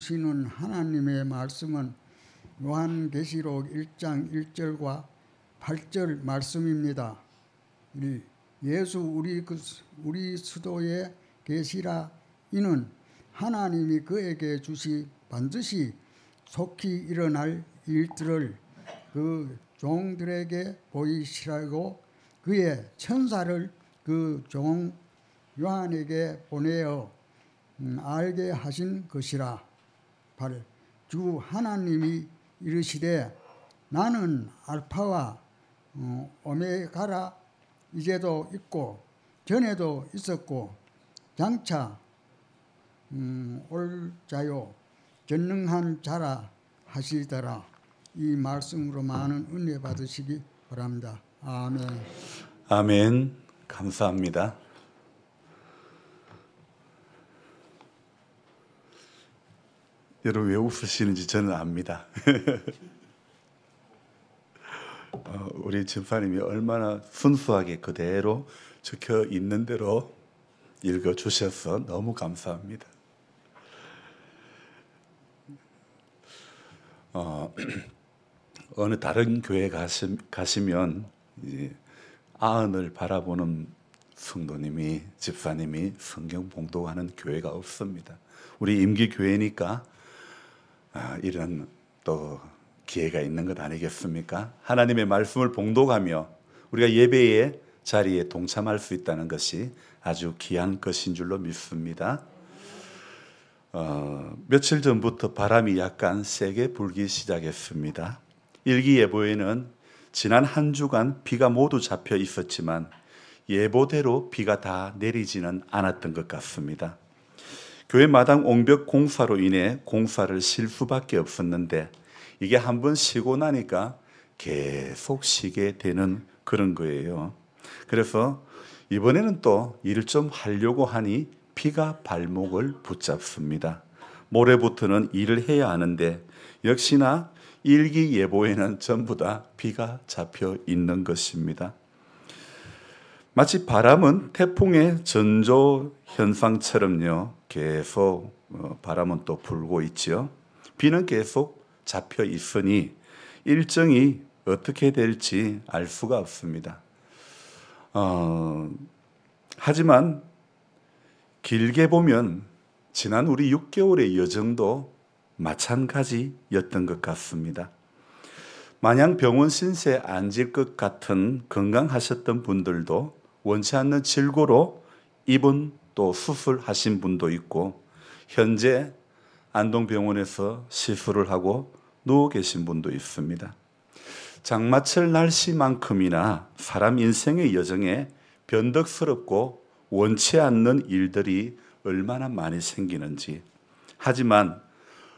주시는 하나님의 말씀은 요한계시록 1장 1절과 8절 말씀입니다. 예수 우리 수도에 계시라. 이는 하나님이 그에게 주시 반드시 속히 일어날 일들을 그 종들에게 보이시라고 그의 천사를 그 종 요한에게 보내어 알게 하신 것이라. 주 하나님이 이르시되 나는 알파와 오메가라. 이제도 있고 전에도 있었고 장차 올 자요 전능한 자라 하시더라. 이 말씀으로 많은 은혜 받으시기 바랍니다. 아멘. 아멘. 감사합니다. 여러분 왜 웃으시는지 저는 압니다. 우리 전파님이 얼마나 순수하게 그대로 적혀 있는 대로 읽어주셔서 너무 감사합니다. 어느 다른 교회 가시면 이제 아흔을 바라보는 성도님이, 집사님이 성경 봉독하는 교회가 없습니다. 우리 임기교회니까 이런 또 기회가 있는 것 아니겠습니까? 하나님의 말씀을 봉독하며 우리가 예배의 자리에 동참할 수 있다는 것이 아주 귀한 것인 줄로 믿습니다. 며칠 전부터 바람이 약간 세게 불기 시작했습니다. 일기예보에는 지난 한 주간 비가 모두 잡혀 있었지만 예보대로 비가 다 내리지는 않았던 것 같습니다. 교회 마당 옹벽 공사로 인해 공사를 쉴 수밖에 없었는데 이게 한번 쉬고 나니까 계속 쉬게 되는 그런 거예요. 그래서 이번에는 또 일을 좀 하려고 하니 비가 발목을 붙잡습니다. 모레부터는 일을 해야 하는데 역시나 일기예보에는 전부 다 비가 잡혀 있는 것입니다. 마치 바람은 태풍의 전조 현상처럼요, 계속 바람은 또 불고 있죠. 비는 계속 잡혀 있으니 일정이 어떻게 될지 알 수가 없습니다. 하지만 길게 보면 지난 우리 6개월의 여정도 마찬가지였던 것 같습니다. 마냥 병원 신세 앉을 것 같은 건강하셨던 분들도 원치 않는 질고로 입원 또 수술하신 분도 있고 현재 안동병원에서 시술을 하고 누워 계신 분도 있습니다. 장마철 날씨만큼이나 사람 인생의 여정에 변덕스럽고 원치 않는 일들이 얼마나 많이 생기는지, 하지만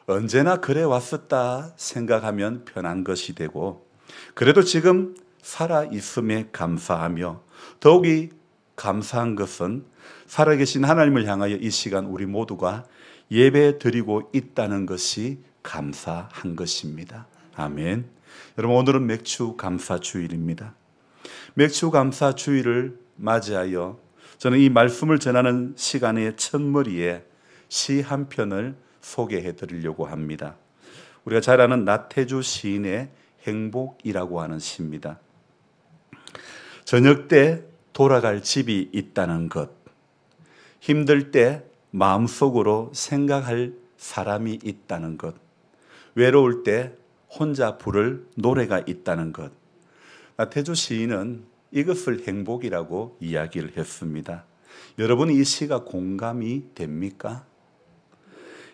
언제나 그래 왔었다 생각하면 편한 것이 되고 그래도 지금 살아있음에 감사하며 더욱이 감사한 것은 살아계신 하나님을 향하여 이 시간 우리 모두가 예배 드리고 있다는 것이 감사한 것입니다. 아멘. 여러분 오늘은 맥주 감사 주일입니다. 맥주 감사 주일을 맞이하여 저는 이 말씀을 전하는 시간의 첫머리에 시 한 편을 소개해 드리려고 합니다. 우리가 잘 아는 나태주 시인의 행복이라고 하는 시입니다. 저녁 때 돌아갈 집이 있다는 것, 힘들 때 마음속으로 생각할 사람이 있다는 것, 외로울 때 혼자 부를 노래가 있다는 것. 나태주 시인은 이것을 행복이라고 이야기를 했습니다. 여러분 이 시가 공감이 됩니까?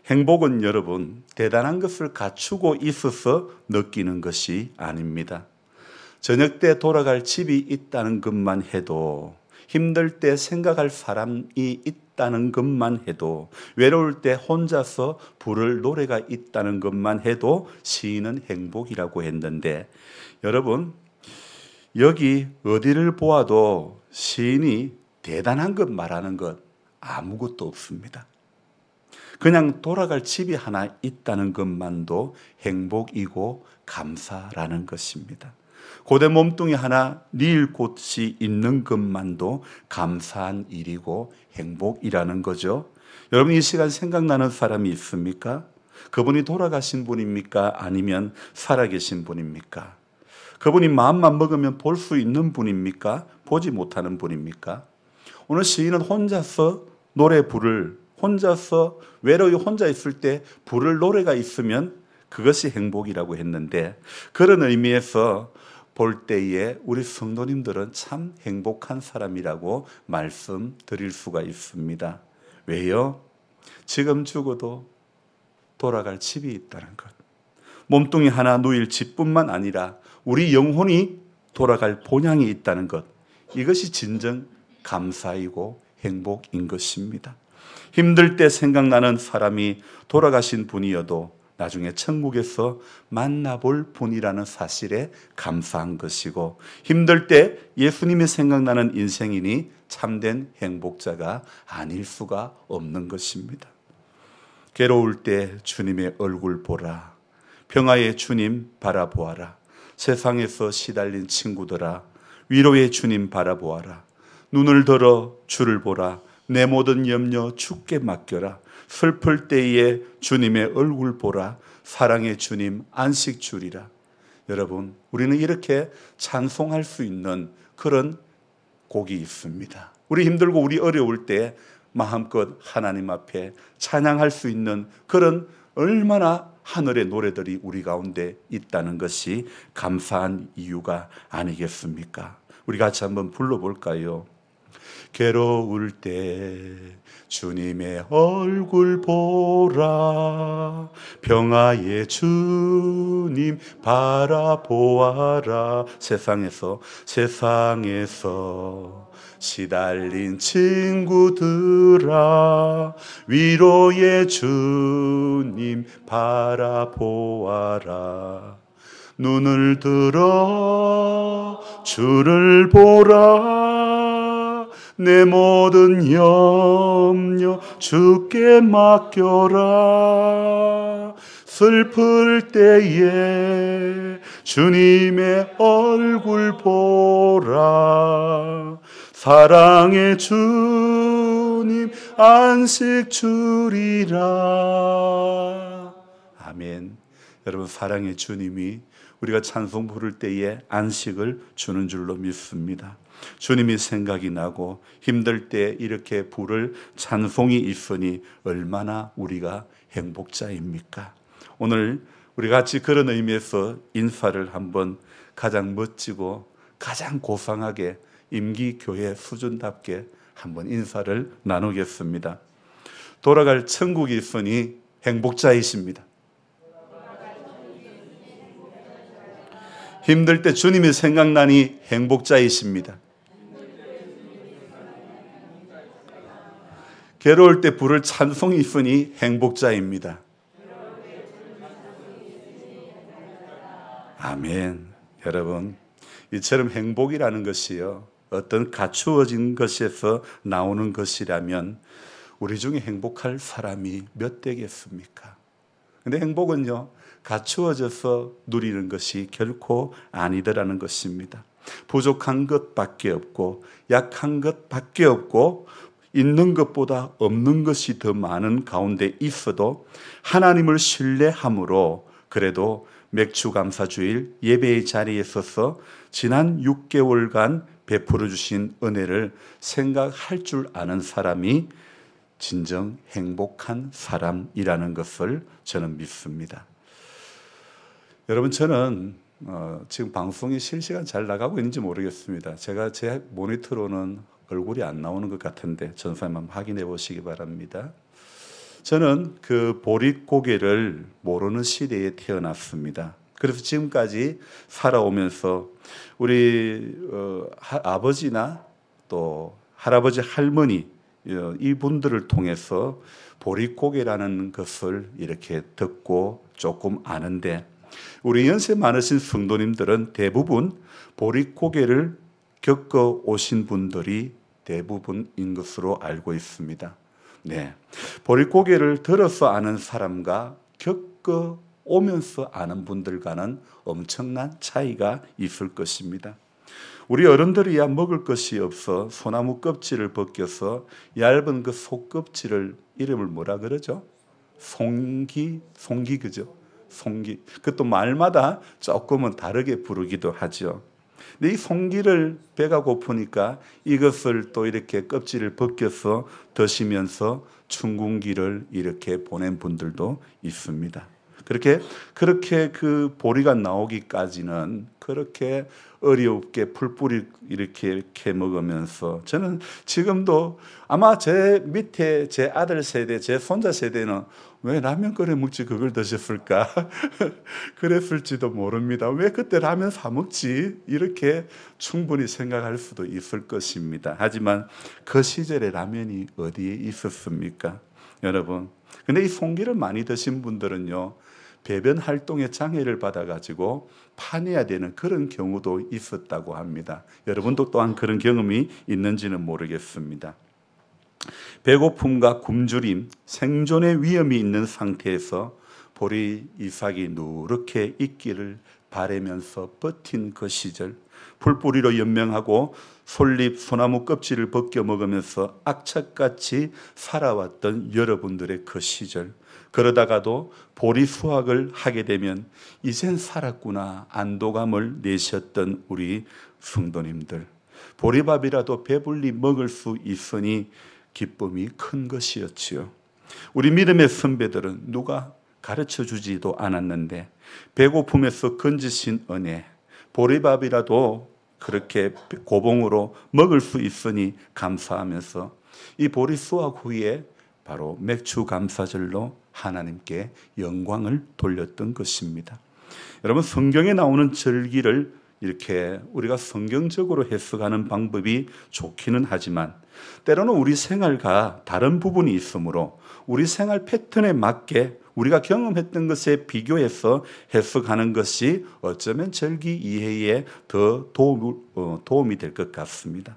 행복은 여러분 대단한 것을 갖추고 있어서 느끼는 것이 아닙니다. 저녁 때 돌아갈 집이 있다는 것만 해도, 힘들 때 생각할 사람이 있다는 것만 해도, 외로울 때 혼자서 부를 노래가 있다는 것만 해도 시인은 행복이라고 했는데, 여러분 여기 어디를 보아도 시인이 대단한 것 말하는 것 아무것도 없습니다. 그냥 돌아갈 집이 하나 있다는 것만도 행복이고 감사라는 것입니다. 고대 몸뚱이 하나 닐 곳이 있는 것만도 감사한 일이고 행복이라는 거죠. 여러분 이 시간 생각나는 사람이 있습니까? 그분이 돌아가신 분입니까? 아니면 살아계신 분입니까? 그분이 마음만 먹으면 볼 수 있는 분입니까? 보지 못하는 분입니까? 오늘 시인은 혼자서 노래 부를, 혼자서 외로이 혼자 있을 때 부를 노래가 있으면 그것이 행복이라고 했는데, 그런 의미에서 볼 때에 우리 성도님들은 참 행복한 사람이라고 말씀드릴 수가 있습니다. 왜요? 지금 죽어도 돌아갈 집이 있다는 것, 몸뚱이 하나 누일 집뿐만 아니라 우리 영혼이 돌아갈 본향이 있다는 것, 이것이 진정 감사이고 행복인 것입니다. 힘들 때 생각나는 사람이 돌아가신 분이어도 나중에 천국에서 만나볼 분이라는 사실에 감사한 것이고, 힘들 때 예수님이 생각나는 인생이니 참된 행복자가 아닐 수가 없는 것입니다. 괴로울 때 주님의 얼굴 보라. 평화의 주님 바라보아라. 세상에서 시달린 친구들아, 위로의 주님 바라보아라. 눈을 들어 주를 보라. 내 모든 염려 주께 맡겨라. 슬플 때에 주님의 얼굴 보라. 사랑의 주님 안식 주리라. 여러분, 우리는 이렇게 찬송할 수 있는 그런 곡이 있습니다. 우리 힘들고 우리 어려울 때 마음껏 하나님 앞에 찬양할 수 있는 그런 얼마나 하늘의 노래들이 우리 가운데 있다는 것이 감사한 이유가 아니겠습니까? 우리 같이 한번 불러볼까요? 괴로울 때 주님의 얼굴 보라. 평화의 주님 바라보아라. 세상에서 시달린 친구들아, 위로의 주님 바라보아라. 눈을 들어 주를 보라. 내 모든 염려 주께 맡겨라. 슬플 때에 주님의 얼굴 보라. 사랑의 주님 안식 주리라. 아멘. 여러분, 사랑의 주님이 우리가 찬송 부를 때에 안식을 주는 줄로 믿습니다. 주님이 생각이 나고 힘들 때 이렇게 부를 찬송이 있으니 얼마나 우리가 행복자입니까? 오늘 우리 같이 그런 의미에서 인사를 한번 가장 멋지고 가장 고상하게 임기교회 수준답게 한번 인사를 나누겠습니다. 돌아갈 천국이 있으니 행복자이십니다. 힘들 때 주님이 생각나니 행복자이십니다. 괴로울 때 부를 찬송이 있으니 행복자입니다. 아멘. 여러분, 이처럼 행복이라는 것이요, 어떤 갖추어진 것에서 나오는 것이라면 우리 중에 행복할 사람이 몇 되겠습니까? 근데 행복은요, 갖추어져서 누리는 것이 결코 아니더라는 것입니다. 부족한 것밖에 없고 약한 것밖에 없고 있는 것보다 없는 것이 더 많은 가운데 있어도 하나님을 신뢰함으로 그래도 맥주감사주일 예배의 자리에 서서 지난 6개월간 베풀어 주신 은혜를 생각할 줄 아는 사람이 진정 행복한 사람이라는 것을 저는 믿습니다. 여러분, 저는 지금 방송이 실시간 잘 나가고 있는지 모르겠습니다. 제가 제 모니터로는 얼굴이 안 나오는 것 같은데 전사님 한번 확인해 보시기 바랍니다. 저는 그 보릿고개를 모르는 시대에 태어났습니다. 그래서 지금까지 살아오면서 우리 아버지나 또 할아버지, 할머니 이분들을 통해서 보릿고개라는 것을 이렇게 듣고 조금 아는데, 우리 연세 많으신 성도님들은 대부분 보릿고개를 겪어 오신 분들이 대부분인 것으로 알고 있습니다. 네, 보릿고개를 들어서 아는 사람과 겪어 오면서 아는 분들과는 엄청난 차이가 있을 것입니다. 우리 어른들이야 먹을 것이 없어 소나무 껍질을 벗겨서 얇은 그 속껍질을, 이름을 뭐라 그러죠? 송기 그죠? 송기. 그것도 말마다 조금은 다르게 부르기도 하죠. 근데 이 송기를 배가 고프니까 이것을 또 이렇게 껍질을 벗겨서 드시면서 춘궁기를 이렇게 보낸 분들도 있습니다. 그렇게 그 보리가 나오기까지는 그렇게 어렵게 풀뿌리 이렇게 먹으면서 저는 지금도 아마 제 밑에 제 아들 세대, 제 손자 세대는 왜 라면 끓여 먹지 그걸 드셨을까? 그랬을지도 모릅니다. 왜 그때 라면 사 먹지? 이렇게 충분히 생각할 수도 있을 것입니다. 하지만 그 시절에 라면이 어디에 있었습니까? 여러분. 근데 이 송기를 많이 드신 분들은요. 배변 활동에 장애를 받아가지고 파내야 되는 그런 경우도 있었다고 합니다. 여러분도 또한 그런 경험이 있는지는 모르겠습니다. 배고픔과 굶주림, 생존의 위험이 있는 상태에서 보리 이삭이 누렇게 있기를 바라면서 버틴 그 시절, 풀뿌리로 연명하고 솔잎, 소나무 껍질을 벗겨 먹으면서 악착같이 살아왔던 여러분들의 그 시절, 그러다가도 보리 수확을 하게 되면 이젠 살았구나 안도감을 내셨던 우리 성도님들, 보리밥이라도 배불리 먹을 수 있으니 기쁨이 큰 것이었지요. 우리 믿음의 선배들은 누가 가르쳐주지도 않았는데 배고픔에서 건지신 은혜, 보리밥이라도 그렇게 고봉으로 먹을 수 있으니 감사하면서 이 보리 수확 후에 바로 맥주 감사절로 하나님께 영광을 돌렸던 것입니다. 여러분, 성경에 나오는 절기를 이렇게 우리가 성경적으로 해석하는 방법이 좋기는 하지만 때로는 우리 생활과 다른 부분이 있으므로 우리 생활 패턴에 맞게 우리가 경험했던 것에 비교해서 해석하는 것이 어쩌면 절기 이해에 더 도움이 될 것 같습니다.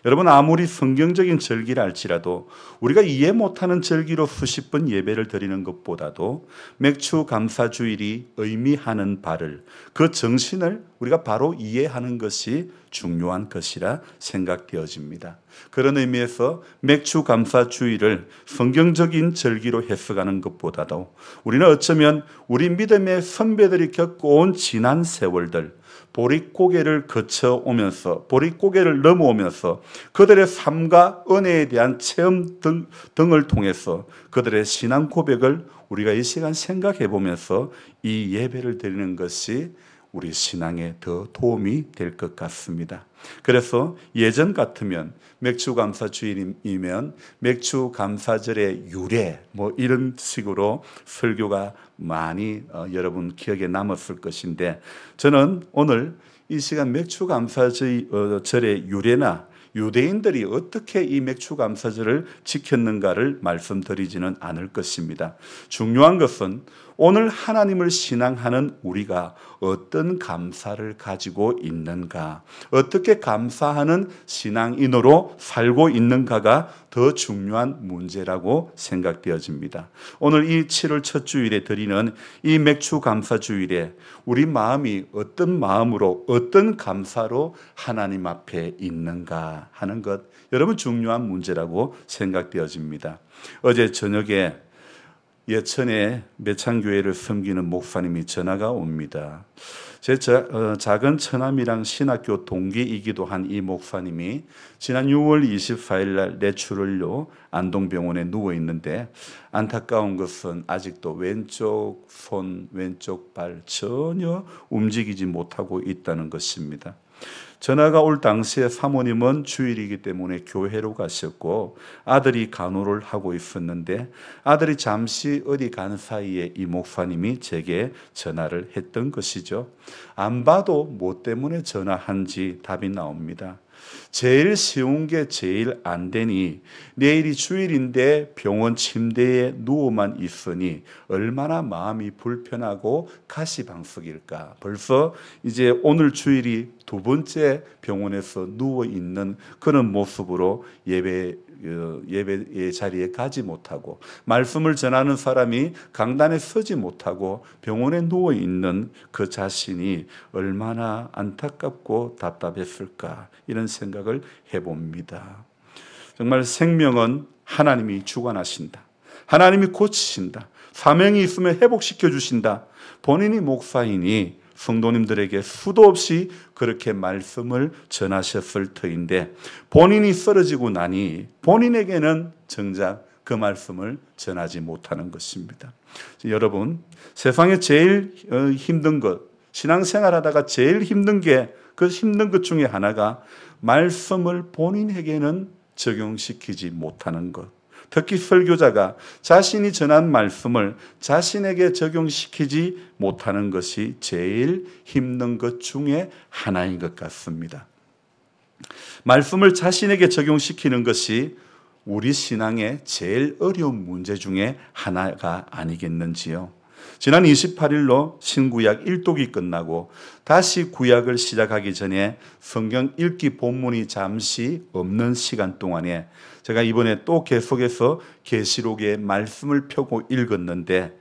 여러분, 아무리 성경적인 절기를 알지라도 우리가 이해 못하는 절기로 수십 번 예배를 드리는 것보다도 맥주 감사주일이 의미하는 바를, 그 정신을 우리가 바로 이해하는 것이 중요한 것이라 생각되어집니다. 그런 의미에서 맥주 감사주일을 성경적인 절기로 해석하는 것보다도 우리는 어쩌면 우리 믿음의 선배들이 겪어온 지난 세월들, 보릿고개를 거쳐오면서 보릿고개를 넘어오면서 그들의 삶과 은혜에 대한 체험 등을 통해서 그들의 신앙 고백을 우리가 이 시간 생각해 보면서 이 예배를 드리는 것이 우리 신앙에 더 도움이 될 것 같습니다. 그래서 예전 같으면 맥주감사주일이면 맥주감사절의 유래 이런 식으로 설교가 많이 여러분 기억에 남았을 것인데, 저는 오늘 이 시간 맥주감사절의 유래나 유대인들이 어떻게 이 맥주감사절을 지켰는가를 말씀드리지는 않을 것입니다. 중요한 것은 오늘 하나님을 신앙하는 우리가 어떤 감사를 가지고 있는가, 어떻게 감사하는 신앙인으로 살고 있는가가 더 중요한 문제라고 생각되어집니다. 오늘 이 7월 첫 주일에 드리는 이 맥주 감사 주일에 우리 마음이 어떤 마음으로 어떤 감사로 하나님 앞에 있는가 하는 것, 여러분 중요한 문제라고 생각되어집니다. 어제 저녁에 예천에 매창교회를 섬기는 목사님이 전화가 옵니다. 제 작은 처남이랑 신학교 동기이기도 한 이 목사님이 지난 6월 24일 날 뇌출혈로 안동병원에 누워 있는데 안타까운 것은 아직도 왼쪽 손, 왼쪽 발 전혀 움직이지 못하고 있다는 것입니다. 전화가 올 당시에 사모님은 주일이기 때문에 교회로 가셨고 아들이 간호를 하고 있었는데 아들이 잠시 어디 간 사이에 이 목사님이 제게 전화를 했던 것이죠. 안 봐도 뭐 때문에 전화한지 답이 나옵니다. 제일 쉬운 게 제일 안 되니 내일이 주일인데 병원 침대에 누워만 있으니 얼마나 마음이 불편하고 가시방석일까. 벌써 이제 오늘 주일이 두 번째 병원에서 누워 있는 그런 모습으로 예배의 자리에 가지 못하고 말씀을 전하는 사람이 강단에 서지 못하고 병원에 누워 있는 그 자신이 얼마나 안타깝고 답답했을까, 이런 생각을 해봅니다. 정말 생명은 하나님이 주관하신다. 하나님이 고치신다. 사명이 있으면 회복시켜 주신다. 본인이 목사이니 성도님들에게 수도 없이 그렇게 말씀을 전하셨을 터인데 본인이 쓰러지고 나니 본인에게는 정작 그 말씀을 전하지 못하는 것입니다. 여러분, 세상에 제일 힘든 것, 신앙생활하다가 제일 힘든 게 그 힘든 것 중에 하나가 말씀을 본인에게는 적용시키지 못하는 것. 특히 설교자가 자신이 전한 말씀을 자신에게 적용시키지 못하는 것이 제일 힘든 것 중에 하나인 것 같습니다. 말씀을 자신에게 적용시키는 것이 우리 신앙의 제일 어려운 문제 중에 하나가 아니겠는지요. 지난 28일로 신구약 1독이 끝나고 다시 구약을 시작하기 전에 성경 읽기 본문이 잠시 없는 시간 동안에 제가 이번에 또 계속해서 계시록의 말씀을 펴고 읽었는데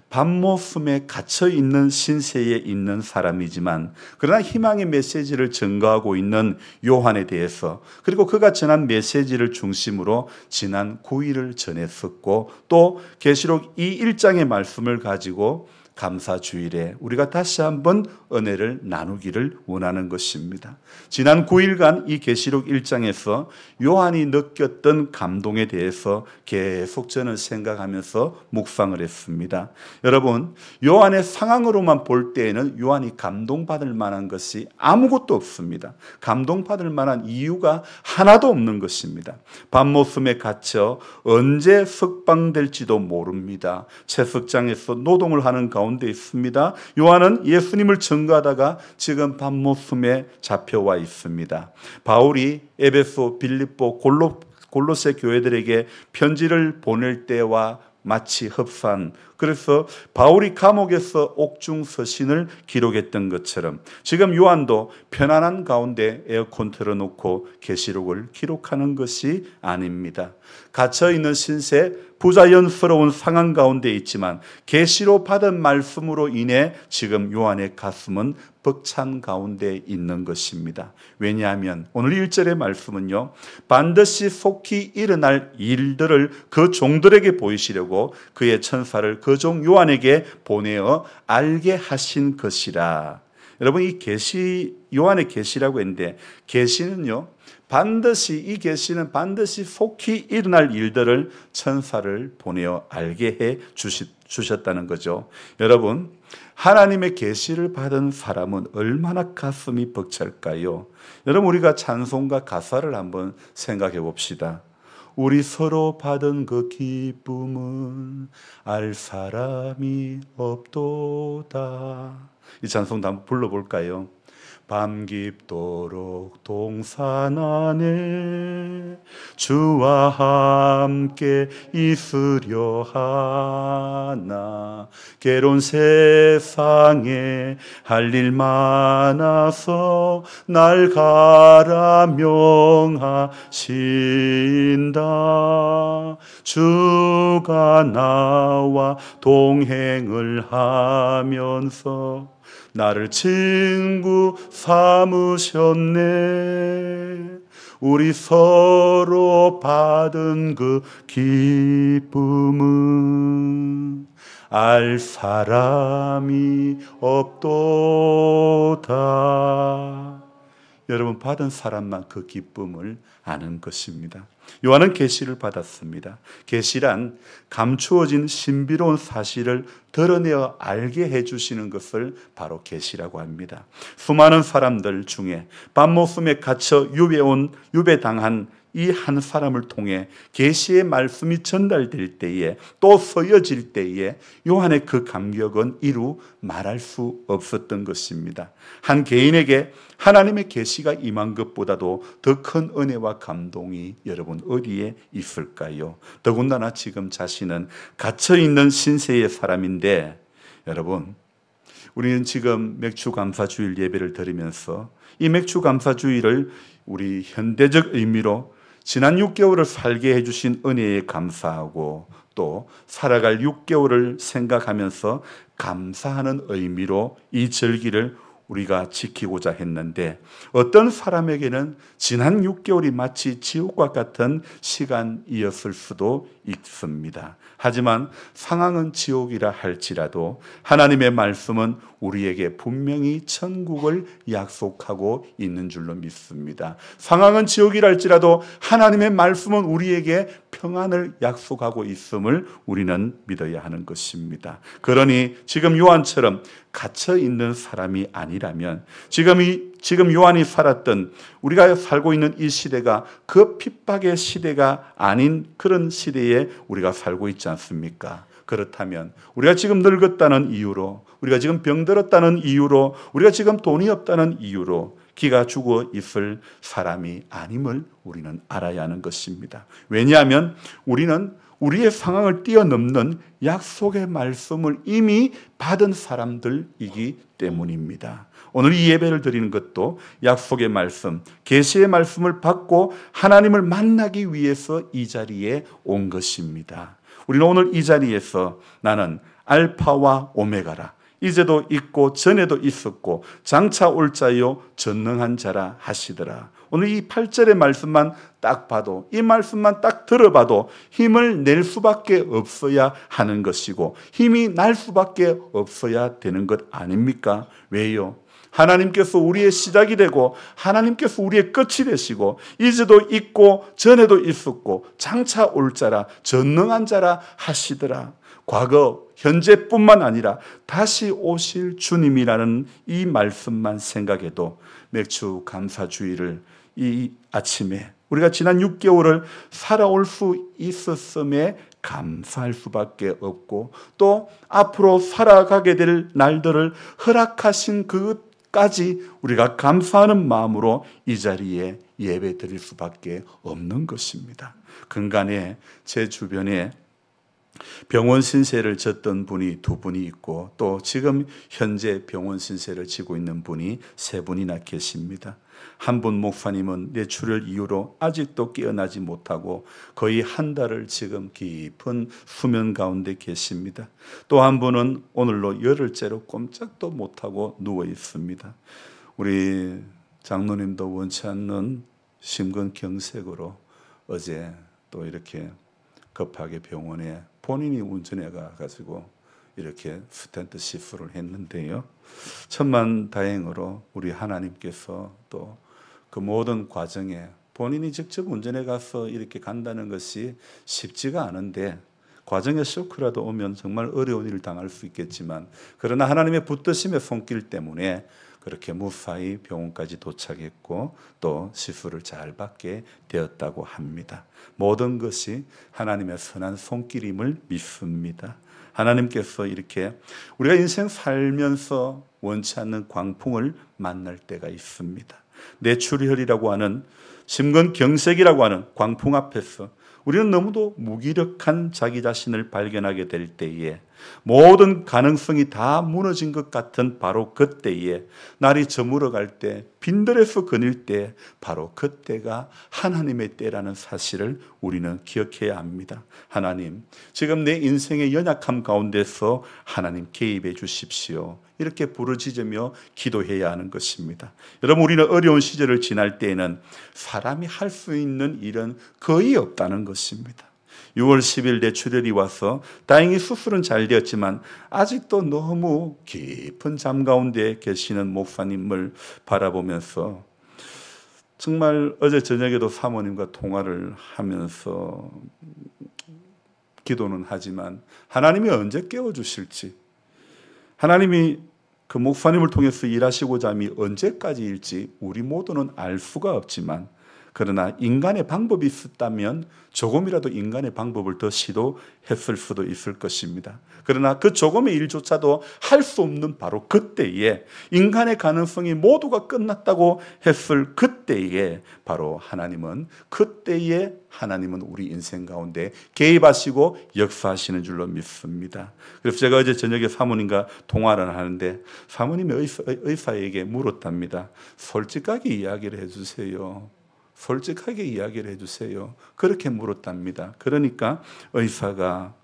밤모섬에 갇혀있는 신세에 있는 사람이지만 그러나 희망의 메시지를 전가하고 있는 요한에 대해서 그리고 그가 전한 메시지를 중심으로 지난 9일을 전했었고 또 계시록 이 1장의 말씀을 가지고 감사주일에 우리가 다시 한번 은혜를 나누기를 원하는 것입니다. 지난 9일간 이 계시록 1장에서 요한이 느꼈던 감동에 대해서 계속 저는 생각하면서 묵상을 했습니다. 여러분, 요한의 상황으로만 볼 때에는 요한이 감동받을 만한 것이 아무것도 없습니다. 감동받을 만한 이유가 하나도 없는 것입니다. 밤모섬에 갇혀 언제 석방될지도 모릅니다. 채석장에서 노동을 하는 가운데 있습니다. 요한은 예수님을 증거하다가 지금 밤모섬에 잡혀와 있습니다. 바울이 에베소, 빌립보, 골로새 교회들에게 편지를 보낼 때와 마치 흡사한, 그래서 바울이 감옥에서 옥중 서신을 기록했던 것처럼 지금 요한도 편안한 가운데 에어컨 틀어놓고 계시록을 기록하는 것이 아닙니다. 갇혀있는 신세, 부자연스러운 상황 가운데 있지만 계시로 받은 말씀으로 인해 지금 요한의 가슴은 벅찬 가운데 있는 것입니다. 왜냐하면 오늘 1절의 말씀은요, 반드시 속히 일어날 일들을 그 종들에게 보이시려고 그의 천사를 그 종 요한에게 보내어 알게 하신 것이라. 여러분, 이 계시, 요한의 계시라고 했는데 계시는요, 이 계시는 반드시 속히 일어날 일들을 천사를 보내어 알게 해 주셨다는 거죠. 여러분, 하나님의 계시를 받은 사람은 얼마나 가슴이 벅찰까요? 여러분, 우리가 찬송가 가사를 한번 생각해 봅시다. 우리 서로 받은 그 기쁨은 알 사람이 없도다. 이 찬송도 한번 불러볼까요? 밤 깊도록 동산 안에 주와 함께 있으려 하나 괴로운 세상에 할 일 많아서 날 가라 명하신다. 주가 나와 동행을 하면서 나를 친구 삼으셨네. 우리 서로 받은 그 기쁨은 알 사람이 없도다. 여러분, 받은 사람만 그 기쁨을 아는 것입니다. 요한은 계시를 받았습니다. 계시란 감추어진 신비로운 사실을 드러내어 알게 해주시는 것을 바로 계시라고 합니다. 수많은 사람들 중에 밤모섬에 갇혀 유배당한 이 한 사람을 통해 계시의 말씀이 전달될 때에 또 서여질 때에 요한의 그 감격은 이루 말할 수 없었던 것입니다. 한 개인에게 하나님의 계시가 임한 것보다도 더 큰 은혜와 감동이 여러분 어디에 있을까요? 더군다나 지금 자신은 갇혀있는 신세의 사람인데 여러분, 우리는 지금 맥주감사주일 예배를 드리면서 이 맥주감사주일을 우리 현대적 의미로 지난 6개월을 살게 해주신 은혜에 감사하고 또 살아갈 6개월을 생각하면서 감사하는 의미로 이 절기를 우리가 지키고자 했는데 어떤 사람에게는 지난 6개월이 마치 지옥과 같은 시간이었을 수도 있습니다. 하지만 상황은 지옥이라 할지라도 하나님의 말씀은 우리에게 분명히 천국을 약속하고 있는 줄로 믿습니다. 상황은 지옥이라 할지라도 하나님의 말씀은 우리에게 평안을 약속하고 있음을 우리는 믿어야 하는 것입니다. 그러니 지금 요한처럼 갇혀 있는 사람이 아니라면 지금 요한이 살았던 우리가 살고 있는 이 시대가 그 핍박의 시대가 아닌 그런 시대에 우리가 살고 있지 않습니까? 그렇다면 우리가 지금 늙었다는 이유로, 우리가 지금 병들었다는 이유로, 우리가 지금 돈이 없다는 이유로 기가 죽어 있을 사람이 아님을 우리는 알아야 하는 것입니다. 왜냐하면 우리는 우리의 상황을 뛰어넘는 약속의 말씀을 이미 받은 사람들이기 때문입니다. 오늘 이 예배를 드리는 것도 약속의 말씀, 계시의 말씀을 받고 하나님을 만나기 위해서 이 자리에 온 것입니다. 우리는 오늘 이 자리에서 나는 알파와 오메가라, 이제도 있고 전에도 있었고 장차 올 자요 전능한 자라 하시더라. 오늘 이 8절의 말씀만 딱 봐도, 이 말씀만 딱 들어봐도 힘을 낼 수밖에 없어야 하는 것이고 힘이 날 수밖에 없어야 되는 것 아닙니까? 왜요? 하나님께서 우리의 시작이 되고 하나님께서 우리의 끝이 되시고 이제도 있고 전에도 있었고 장차 올 자라 전능한 자라 하시더라. 과거, 현재뿐만 아니라 다시 오실 주님이라는 이 말씀만 생각해도 맥주 감사주의를 이 아침에 우리가 지난 6개월을 살아올 수 있었음에 감사할 수밖에 없고 또 앞으로 살아가게 될 날들을 허락하신 그것까지 우리가 감사하는 마음으로 이 자리에 예배 드릴 수밖에 없는 것입니다. 근간에 제 주변에 병원 신세를 졌던 분이 2분이 있고 또 지금 현재 병원 신세를 지고 있는 분이 3분이나 계십니다. 한 분 목사님은 뇌출혈 이후로 아직도 깨어나지 못하고 거의 한 달을 지금 깊은 수면 가운데 계십니다. 또 한 분은 오늘로 열흘째로 꼼짝도 못하고 누워 있습니다. 우리 장로님도 원치 않는 심근경색으로 어제 또 이렇게 급하게 병원에 본인이 운전해 가지고 이렇게 스텐트 시술을 했는데요. 천만다행으로 우리 하나님께서 또 그 모든 과정에 본인이 직접 운전해 가서 이렇게 간다는 것이 쉽지가 않은데 과정에 쇼크라도 오면 정말 어려운 일을 당할 수 있겠지만 그러나 하나님의 붙드심의 손길 때문에 그렇게 무사히 병원까지 도착했고 또 시술을 잘 받게 되었다고 합니다. 모든 것이 하나님의 선한 손길임을 믿습니다. 하나님께서 이렇게 우리가 인생 살면서 원치 않는 광풍을 만날 때가 있습니다. 뇌출혈이라고 하는 심근경색이라고 하는 광풍 앞에서 우리는 너무도 무기력한 자기 자신을 발견하게 될 때에 모든 가능성이 다 무너진 것 같은 바로 그때에 날이 저물어갈 때 빈들에서 거닐 때 바로 그때가 하나님의 때라는 사실을 우리는 기억해야 합니다. 하나님, 지금 내 인생의 연약함 가운데서 하나님 개입해 주십시오. 이렇게 부르짖으며 기도해야 하는 것입니다. 여러분, 우리는 어려운 시절을 지날 때에는 사람이 할 수 있는 일은 거의 없다는 것입니다. 6월 10일 뇌출혈이 와서 다행히 수술은 잘 되었지만 아직도 너무 깊은 잠 가운데 계시는 목사님을 바라보면서 정말 어제 저녁에도 사모님과 통화를 하면서 기도는 하지만 하나님이 언제 깨워주실지, 하나님이 그 목사님을 통해서 일하시고자 함이 언제까지일지 우리 모두는 알 수가 없지만 그러나 인간의 방법이 있었다면 조금이라도 인간의 방법을 더 시도했을 수도 있을 것입니다. 그러나 그 조금의 일조차도 할 수 없는 바로 그때에 인간의 가능성이 모두가 끝났다고 했을 그때에 바로 하나님은 우리 인생 가운데 개입하시고 역사하시는 줄로 믿습니다. 그래서 제가 어제 저녁에 사모님과 통화를 하는데 사모님이 의사에게 물었답니다. 솔직하게 이야기를 해주세요. 솔직하게 이야기를 해주세요. 그렇게 물었답니다. 그러니까 의사가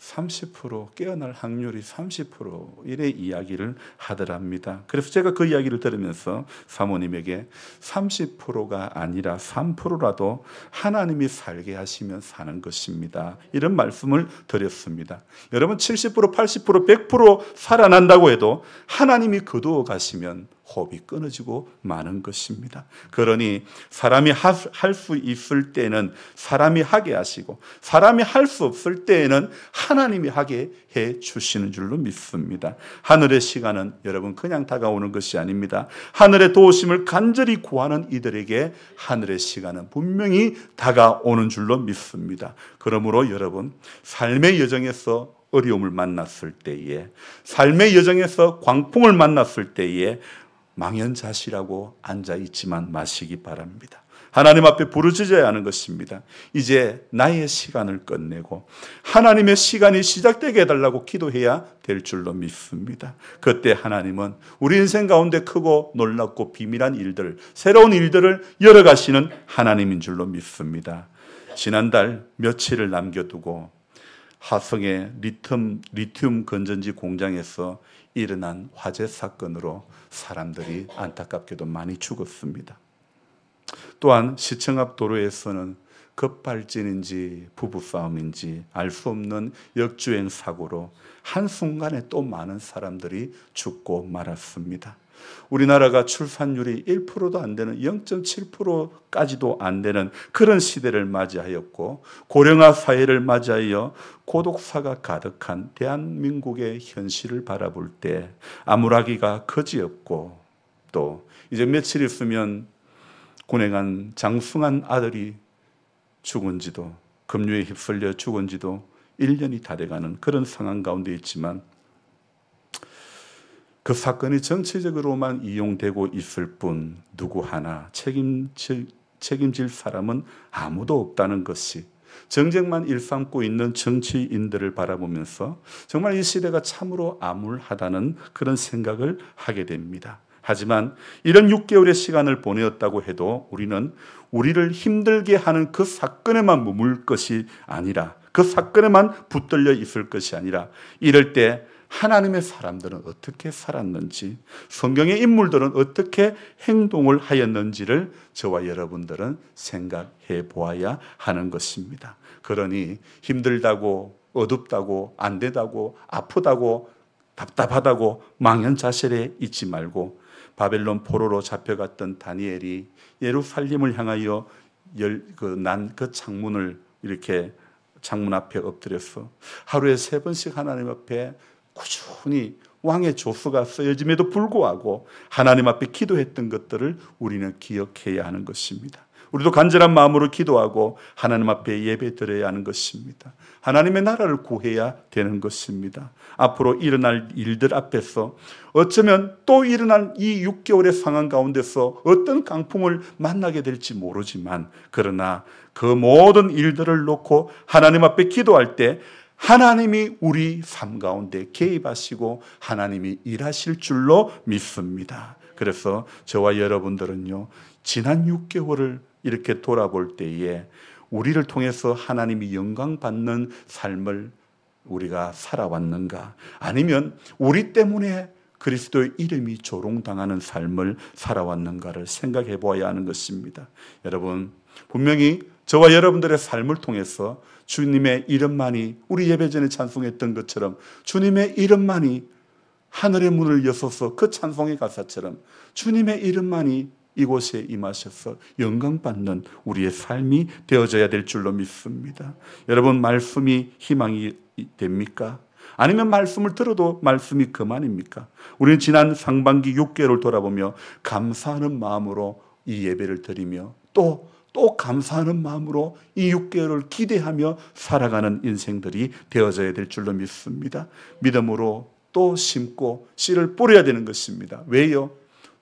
30% 깨어날 확률이 30% 이래 이야기를 하더랍니다. 그래서 제가 그 이야기를 들으면서 사모님에게 30%가 아니라 3%라도 하나님이 살게 하시면 사는 것입니다. 이런 말씀을 드렸습니다. 여러분 70%, 80%, 100% 살아난다고 해도 하나님이 거두어 가시면 호흡이 끊어지고 마는 것입니다. 그러니 사람이 할 수 있을 때는 사람이 하게 하시고 사람이 할 수 없을 때에는 하나님이 하게 해 주시는 줄로 믿습니다. 하늘의 시간은 여러분 그냥 다가오는 것이 아닙니다. 하늘의 도우심을 간절히 구하는 이들에게 하늘의 시간은 분명히 다가오는 줄로 믿습니다. 그러므로 여러분 삶의 여정에서 어려움을 만났을 때에, 삶의 여정에서 광풍을 만났을 때에 망연자실하고 앉아있지만 마시기 바랍니다. 하나님 앞에 부르짖어야 하는 것입니다. 이제 나의 시간을 끝내고 하나님의 시간이 시작되게 해달라고 기도해야 될 줄로 믿습니다. 그때 하나님은 우리 인생 가운데 크고 놀랍고 비밀한 일들, 새로운 일들을 열어가시는 하나님인 줄로 믿습니다. 지난달 며칠을 남겨두고 화성의 리튬 건전지 공장에서 일어난 화재 사건으로 사람들이 안타깝게도 많이 죽었습니다. 또한 시청 앞 도로에서는 급발진인지 부부싸움인지 알 수 없는 역주행 사고로 한순간에 또 많은 사람들이 죽고 말았습니다. 우리나라가 출산율이 1%도 안 되는 0.7%까지도 안 되는 그런 시대를 맞이하였고 고령화 사회를 맞이하여 고독사가 가득한 대한민국의 현실을 바라볼 때 암울하기가 그지없고 또 이제 며칠 있으면 군에 간 장승한 아들이 죽은 지도 급류에 휩쓸려 죽은 지도 1년이 다 돼가는 그런 상황 가운데 있지만 그 사건이 정치적으로만 이용되고 있을 뿐 누구 하나 책임질 사람은 아무도 없다는 것이 정쟁만 일삼고 있는 정치인들을 바라보면서 정말 이 시대가 참으로 암울하다는 그런 생각을 하게 됩니다. 하지만 이런 6개월의 시간을 보내었다고 해도 우리는 우리를 힘들게 하는 그 사건에만 머물 것이 아니라 그 사건에만 붙들려 있을 것이 아니라 이럴 때 하나님의 사람들은 어떻게 살았는지 성경의 인물들은 어떻게 행동을 하였는지를 저와 여러분들은 생각해 보아야 하는 것입니다. 그러니 힘들다고 어둡다고 안 되다고 아프다고 답답하다고 망연자실해 있지 말고 바벨론 포로로 잡혀갔던 다니엘이 예루살렘을 향하여 난 그 창문을 이렇게 창문 앞에 엎드려서 하루에 3번씩 하나님 앞에 꾸준히 왕의 조서가 쓰여짐에도 불구하고 하나님 앞에 기도했던 것들을 우리는 기억해야 하는 것입니다. 우리도 간절한 마음으로 기도하고 하나님 앞에 예배 드려야 하는 것입니다. 하나님의 나라를 구해야 되는 것입니다. 앞으로 일어날 일들 앞에서 어쩌면 또 일어날 이 6개월의 상황 가운데서 어떤 강풍을 만나게 될지 모르지만 그러나 그 모든 일들을 놓고 하나님 앞에 기도할 때 하나님이 우리 삶 가운데 개입하시고 하나님이 일하실 줄로 믿습니다. 그래서 저와 여러분들은요, 지난 6개월을 이렇게 돌아볼 때에 우리를 통해서 하나님이 영광 받는 삶을 우리가 살아왔는가? 아니면 우리 때문에 그리스도의 이름이 조롱당하는 삶을 살아왔는가를 생각해 보아야 하는 것입니다. 여러분, 분명히 저와 여러분들의 삶을 통해서 주님의 이름만이 우리 예배 전에 찬송했던 것처럼 주님의 이름만이 하늘의 문을 여서서 그 찬송의 가사처럼 주님의 이름만이 이곳에 임하셔서 영광받는 우리의 삶이 되어져야 될 줄로 믿습니다. 여러분, 말씀이 희망이 됩니까? 아니면 말씀을 들어도 말씀이 그만입니까? 우리는 지난 상반기 6개월을 돌아보며 감사하는 마음으로 이 예배를 드리며 또 감사하는 마음으로 이 6개월을 기대하며 살아가는 인생들이 되어져야 될 줄로 믿습니다. 믿음으로 또 심고 씨를 뿌려야 되는 것입니다. 왜요?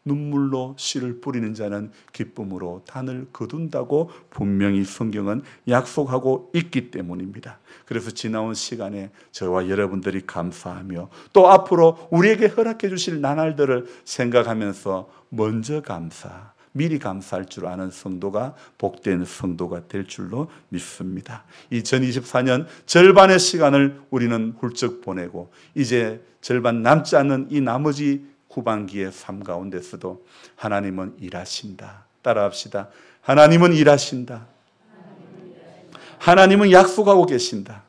눈물로 씨를 뿌리는 자는 기쁨으로 단을 거둔다고 분명히 성경은 약속하고 있기 때문입니다. 그래서 지나온 시간에 저와 여러분들이 감사하며 또 앞으로 우리에게 허락해 주실 나날들을 생각하면서 먼저 감사, 미리 감사할 줄 아는 성도가 복된 성도가 될 줄로 믿습니다. 2024년 절반의 시간을 우리는 훌쩍 보내고 이제 절반 남지 않는 이 나머지 후반기의 삶 가운데서도 하나님은 일하신다. 따라합시다. 하나님은 일하신다. 하나님은 약속하고 계신다.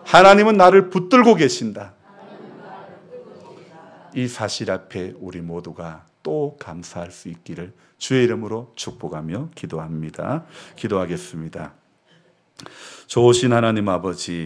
하나님은 나를 붙들고 계신다. 이 사실 앞에 우리 모두가 또 감사할 수 있기를 주의 이름으로 축복하며 기도합니다. 기도하겠습니다. 좋으신 하나님 아버지,